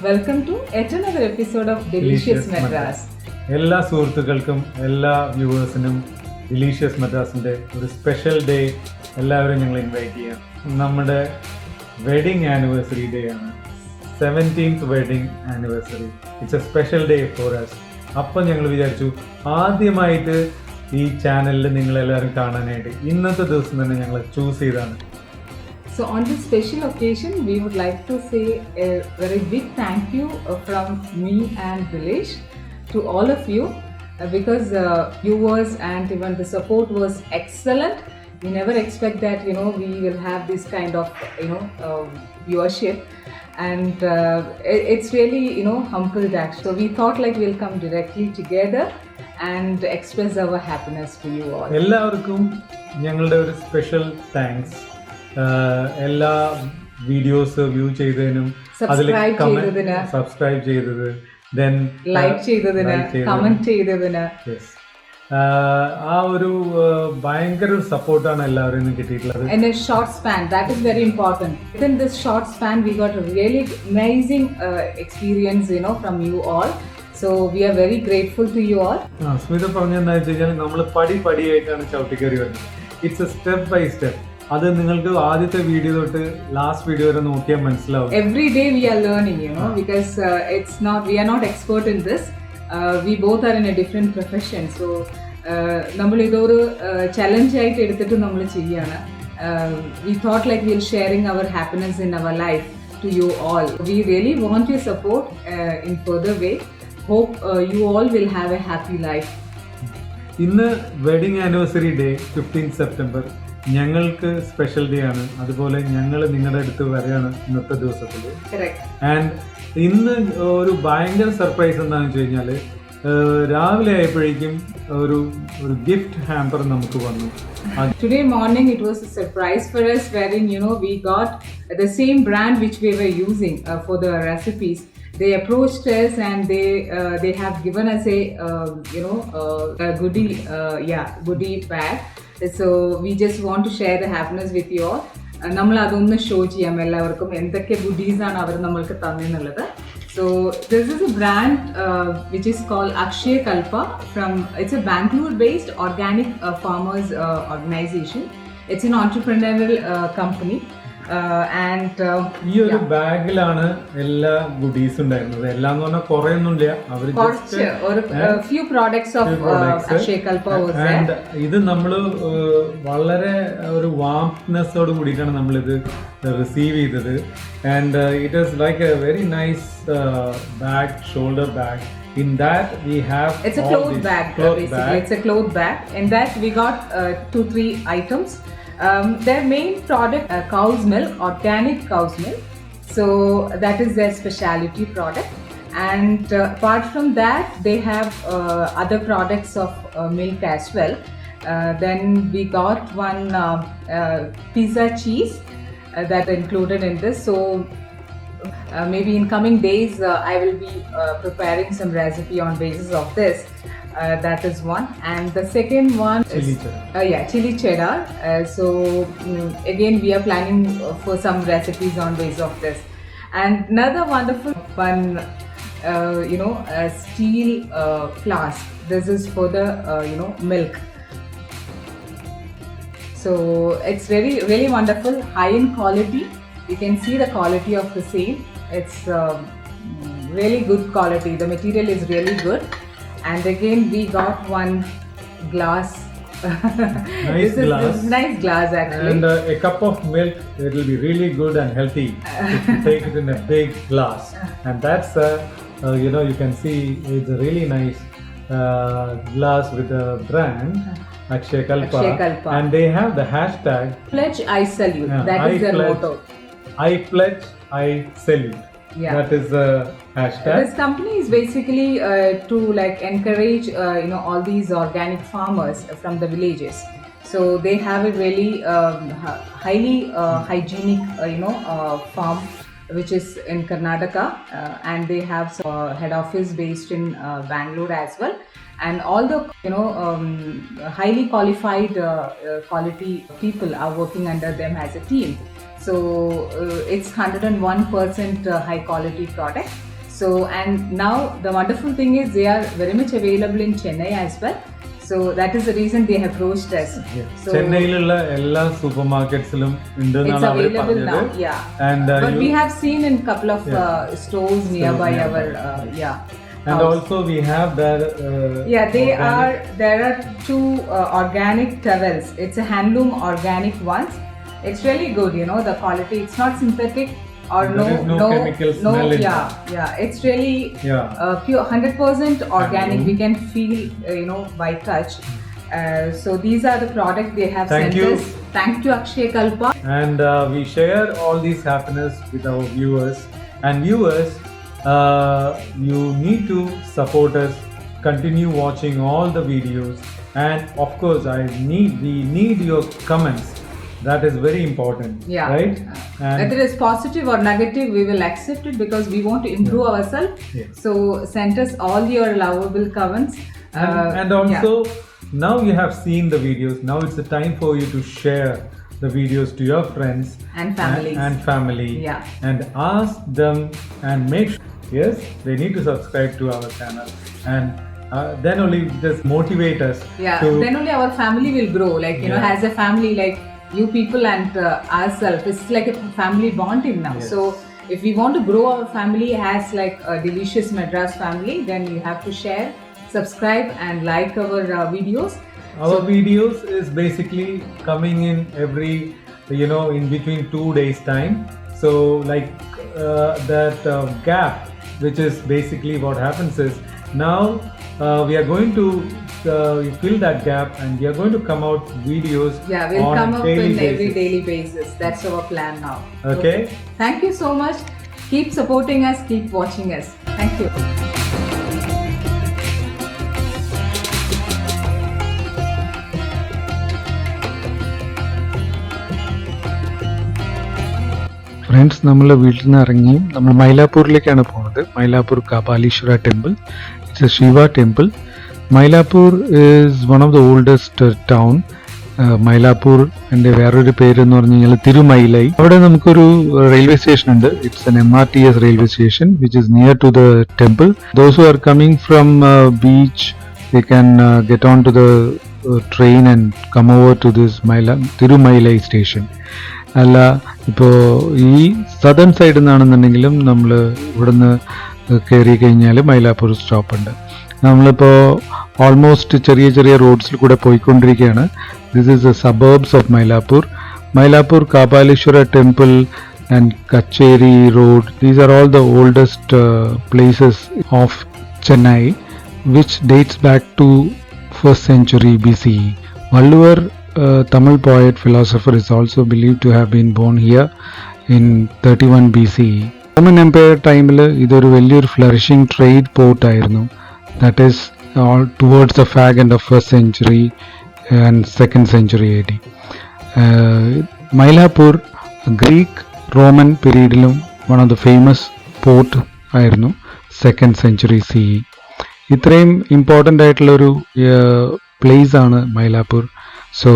Welcome to yet another episode of Delicious Madras. എല്ലാ സുഹൃത്തുക്കൾക്കും എല്ലാ വ്യൂവേഴ്സിനും ഡിലീഷ്യസ് മദ്രാസിൻ്റെ ഒരു സ്പെഷ്യൽ ഡേ എല്ലാവരും ഞങ്ങൾ ഇൻവൈറ്റ് ചെയ്യാം. നമ്മുടെ വെഡിങ് ആനിവേഴ്സറി ഡേ ആണ്, 17th wedding anniversary. It's a special day for us. അപ്പം ഞങ്ങൾ വിചാരിച്ചു ആദ്യമായിട്ട് ഈ ചാനലിൽ നിങ്ങളെല്ലാവരും കാണാനായിട്ട് ഇന്നത്തെ ദിവസം തന്നെ ഞങ്ങൾ ചൂസ് ചെയ്താണ്. So on this special occasion, we would like to say a very big thank you from me and Dilesh to all of you because viewers and even the support was excellent. We never expect that we will have this kind of viewership, and it's really humbled actually. So we thought like we'll come directly together and express our happiness to you all. എല്ലാവർക്കും ഞങ്ങളുടെ ഒരു special thanks. എല്ലാ videos view ചെയ്തതിനും subscribe ചെയ്തത്, then like ചെയ്തതിന്, comment ചെയ്തതിന്, ആ ഒരു ഭയങ്കര സപ്പോർട്ടാണ് എല്ലാവരും കിട്ടിയിട്ടുള്ളത്. In a short span, that is very important. Within this short span, we got a really amazing experience, from you all. So we are very grateful to you all. Smitha പറഞ്ഞെന്താ വെച്ച് കഴിഞ്ഞാൽ നമ്മൾ പടിയായിട്ടാണ് ചവിട്ടിക്കറി വരുന്നത്. It's a step by step. അത് നിങ്ങൾക്ക് ആദ്യത്തെ വീഡിയോ തൊട്ട് ലാസ്റ്റ് വീഡിയോ വരെ നോക്കിയാൽ മനസ്സിലാവും. Every day we are learning, because we are not expert in this. We both are in a different profession. So നമ്മൾ ഇതൊരു ചലഞ്ച് ആയിട്ട് എടുത്തിട്ട് നമ്മൾ ചെയ്യാണ്. We thought like we'll sharing our happiness in our life to you all. We really want your support in further way. Hope you all will have a happy life. ഇന്ന് wedding anniversary day 15 September ഞങ്ങൾക്ക് special day ആണ്. അതുപോലെ ഞങ്ങൾ നിങ്ങളുടെ അടുത്ത് വരെയാണ് ഇന്നത്തെ ദിവസത്തിൽ. ആൻഡ് ഇന്ന് ഒരു ഭയങ്കര സർപ്രൈസ് എന്താണെന്ന് വെച്ച് കഴിഞ്ഞാൽ രാവിലെ ആയപ്പോഴേക്കും ഒരു ഗിഫ്റ്റ് ഹാമ്പർ നമുക്ക് വന്നു. Today morning it was a surprise for us wherein we got the same brand which we were using for the recipes. They approached us and they have given us a goodie bag. So we just want to share the happiness with you all. നമ്മൾ അതൊന്ന് show ചെയ്യാം എല്ലാവർക്കും എന്തൊക്കെ goodies ആണ് അവർ നമ്മൾക്ക് തന്നെന്നുള്ളത്. So this is a brand which is called Akshay Kalpa it's a Bangalore based organic farmers organization. It's an entrepreneurial company. ഈ ഒരു ബാഗിലാണ് എല്ലാ ഗുഡീസ് ഉണ്ടായിരുന്നത്. എല്ലാം എന്ന് പറഞ്ഞാൽ കുറെ ഒന്നുമില്ല, few products of Akshay Kalpa was there. ഇത് നമ്മൾ വളരെ ഒരു വാംനെസ്സോട് കൂടിയിട്ടാണ് നമ്മൾ ഇത് റിസീവ് ചെയ്തത്. And it is like A very nice bag, shoulder bag. In that we have it's a cloth bag basically. It's a cloth bag. In that we got 2-3 items. Their main product, cow's milk, organic cow's milk. So that is their specialty product. And apart from that, they have other products of milk as well. Then we got one pizza cheese that included in this. So maybe in coming days, I will be preparing some recipe on basis of this. That is one. And the second one chili cheddar. Chili cheddar. So again we are planning for some recipes on base of this. And another wonderful one, a steel flask. This is for the milk. So it's really wonderful, high in quality. You can see the quality of the same. It's really good quality. The material is really good. And again we got one glass. Nice glass. This is nice glass actually. And a cup of milk, it will be really good and healthy if you take it in a big glass. And that's you can see it's a really nice glass with a brand Akshay Kalpa. And they have the hashtag Pledge I Salute. That is their motto. I pledge, I salute. Yeah. That is the hashtag. This company is basically to encourage all these organic farmers from the villages. So they have a really highly hygienic farm which is in Karnataka, and they have head office based in Bangalore as well. And all the highly qualified quality people are working under them as a team. So it's 101% high quality product. So, and now the wonderful thing is they are very much available in Chennai as well. So that is the reason they have approached us. So ചെന്നൈയിലുള്ള എല്ലാ super മാർക്കറ്റ്സിലും it's ഉണ്ടെന്നാണ് അവർ available now. പറഞ്ഞത്. Yeah. And But we have seen in couple of stores nearby our and house. also we have there. Yeah, organic- there are two organic towels. It's a handloom organic ones. It's really good, you know, the quality. It's not synthetic or There is no chemical smell in yeah. It's really Yeah. pure 100% organic. Handloom. We can feel, you know, by touch. So these are the products they have Thank sent you. us. Thank you, Akshay Kalpa. And we share all these happiness with our viewers. And viewers, you need to support us, continue watching all the videos, and of course we need your comments. That is very important. Yeah. Right. And Whether it's positive or negative, we will accept it because we want to improve ourselves. Yes. So send us all your lovable comments. and also now you have seen the videos. Now it's the time for you to share the videos to your friends And families. and family. Yeah. And ask them and make sure, yes, they need to subscribe to our channel, and then only just motivate us Yeah, to then only our family will grow. Like, you know, Yeah. as a family, like you people and ourselves, it's like a family bonding now. Yes. So if we want to grow our family as like a delicious Madras family, then you have to share, subscribe, and like our videos. our videos is basically coming in every, in between 2 days time. So like that gap, which is basically what happens is now we are going to fill that gap, and we are going to come out videos Yeah, we'll on come up daily in every basis. daily basis. That's our plan now. Okay. Thank you so much. Keep supporting us, keep watching us. Thank you. Friends, നമ്മൾ വീട്ടിൽ നിന്ന് ഇറങ്ങി നമ്മൾ മൈലാപ്പൂരിലേക്കാണ് പോകുന്നത്. Mylapore Kapaleeshwara temple. It's a Shiva temple. Mylapore is one of the oldest town. Mylapore എൻ്റെ വേറൊരു പേര് എന്ന് പറഞ്ഞു കഴിഞ്ഞാൽ തിരുമൈലൈ. അവിടെ നമുക്കൊരു റെയിൽവേ സ്റ്റേഷൻ ഉണ്ട്. It's an MRTS railway station which is near to the temple. Those who are coming from beach, they can get on to the train and come over to this Thirumylai station. അല്ല, ഇപ്പോൾ ഈ southern സൈഡിൽ നിന്നാണെന്നുണ്ടെങ്കിലും നമ്മൾ ഇവിടുന്ന് കയറി കഴിഞ്ഞാൽ Mylapore stop ഉണ്ട്. നമ്മളിപ്പോൾ ഓൾമോസ്റ്റ് ചെറിയ ചെറിയ റോഡ്സിൽ കൂടെ പോയിക്കൊണ്ടിരിക്കുകയാണ്. This is the suburbs of Mylapore. Mylapore Kapaleeshwara temple and Kutchery road, these are all the oldest places of Chennai, which dates back to 1st century BCE. Valluvar, Tamil poet philosopher, is also believed to have been born here in 31 BCE. Roman Empire ടൈമിൽ ഇതൊരു വലിയൊരു flourishing trade port ആയിരുന്നു. That is all towards the fag end of 1st century and 2nd century AD. Mylapore Greek Roman പീരീഡിലും one of the famous port ആയിരുന്നു 2nd century CE. ഇത്രയും important ആയിട്ടുള്ളൊരു place ആണ് Mylapore. So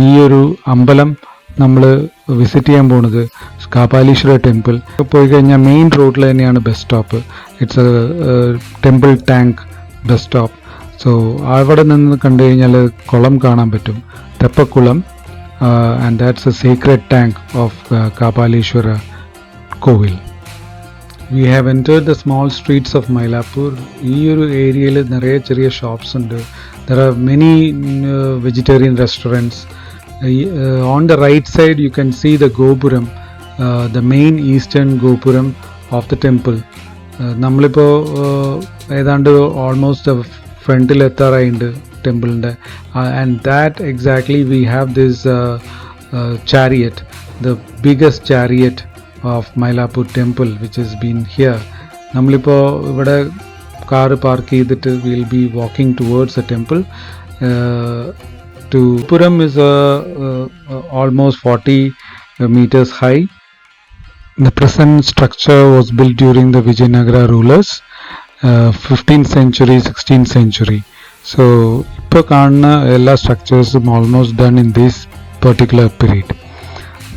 ഈ ഒരു അമ്പലം നമ്മൾ വിസിറ്റ് ചെയ്യാൻ പോകുന്നത് കാപാലീശ്വര ടെമ്പിൾ. പോയി കഴിഞ്ഞാൽ മെയിൻ റോഡിൽ തന്നെയാണ് bus stop. It's a temple tank bus stop. So അവിടെ നിന്ന് കണ്ടു കഴിഞ്ഞാൽ കുളം കാണാൻ പറ്റും, തെപ്പക്കുളം. And that's a secret tank of Kapaleeshwara Kovil. We have entered the small streets of Mylapore. ഈ ഒരു ഏരിയയിൽ നിറയെ ചെറിയ ഷോപ്സ് ഉണ്ട്. There are many vegetarian restaurants. On the right side you can see the Gopuram, the main eastern Gopuram of the temple. നമ്മളിപ്പോൾ ഏതാണ്ട് almost ഫ്രണ്ടിൽ എത്താറായിട്ടുണ്ട് ടെമ്പിളിൻ്റെ. And that exactly we have this chariot, the biggest chariot of Mylapore temple which has been here. നമ്മളിപ്പോൾ ഇവിടെ car park ചെയ്തിട്ട് we'll be walking towards the temple. Puram is almost 40 meters high. The present structure was built during the Vijayanagara rulers, 15th century, 16th century. So ഇപ്പോൾ കാണുന്ന എല്ലാ സ്ട്രക്ചേഴ്സും almost done in this particular period.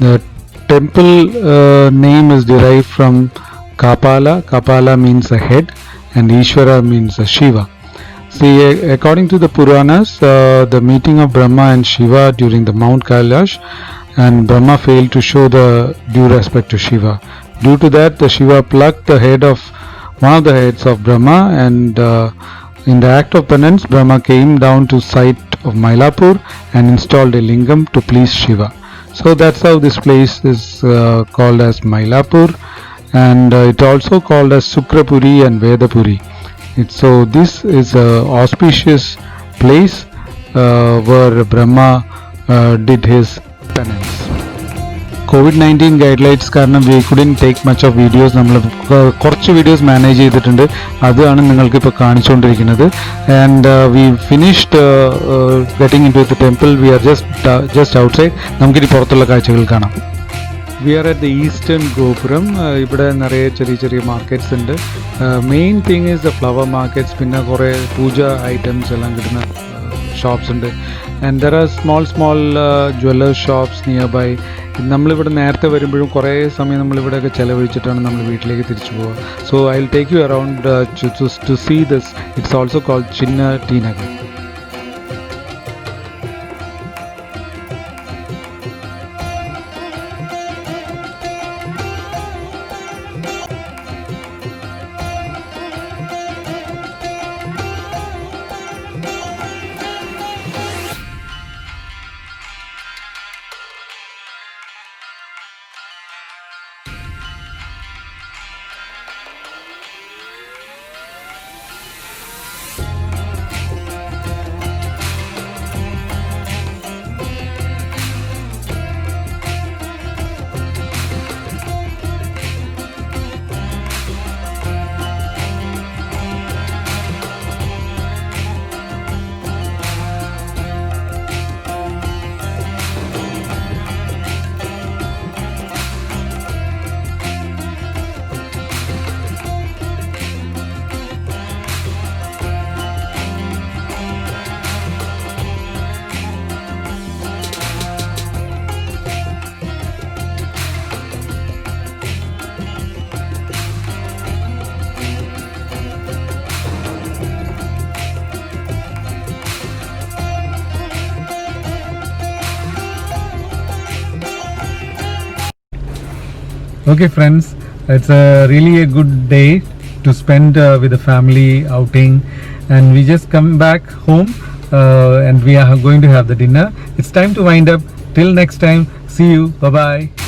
The temple name is derived from Kapala. Kapala means a head, and Ishvara means a Shiva. See, according to the Puranas, the meeting of Brahma and Shiva during the Mount Kailash, and Brahma failed to show the due respect to Shiva. Due to that, the Shiva plucked the head of one of the heads of Brahma, and in the act of penance, Brahma came down to site of Mylapore and installed a lingam to please Shiva. So that's how this place is called as Mylapore, and it also called as Sukrapuri and Vedapuri. So this is a auspicious place where Brahma did his penance. COVID-19 guidelines കാരണം we couldn't take much of videos. നമ്മൾ കുറച്ച് videos manage ചെയ്തിട്ടുണ്ട്, അതാണ് നിങ്ങൾക്കിപ്പോൾ കാണിച്ചുകൊണ്ടിരിക്കുന്നത്. And we finished getting into the temple. We are just outside. നമുക്കിനി പുറത്തുള്ള കാഴ്ചകൾ കാണാം. We are at the eastern gopuram. ഇവിടെ നിറയെ ചെറിയ ചെറിയ മാർക്കറ്റ്സ് ഉണ്ട്. Main thing is the flower markets. പിന്നെ കുറേ പൂജ ഐറ്റംസ് എല്ലാം കിട്ടുന്ന ഷോപ്സ് ഉണ്ട്. And there are small jewellers shops near by. നമ്മളിവിടെ നേരത്തെ വരുമ്പോഴും കുറേ സമയം നമ്മളിവിടെയൊക്കെ ചിലവഴിച്ചിട്ടാണ് നമ്മൾ വീട്ടിലേക്ക് തിരിച്ചു പോവുക. So I will take you around to see this. It's also called Chinna T Nagar. Okay friends, it's really a good day to spend with the family outing, and we just come back home and we are going to have the dinner. It's time to wind up. Till next time, see you. Bye bye.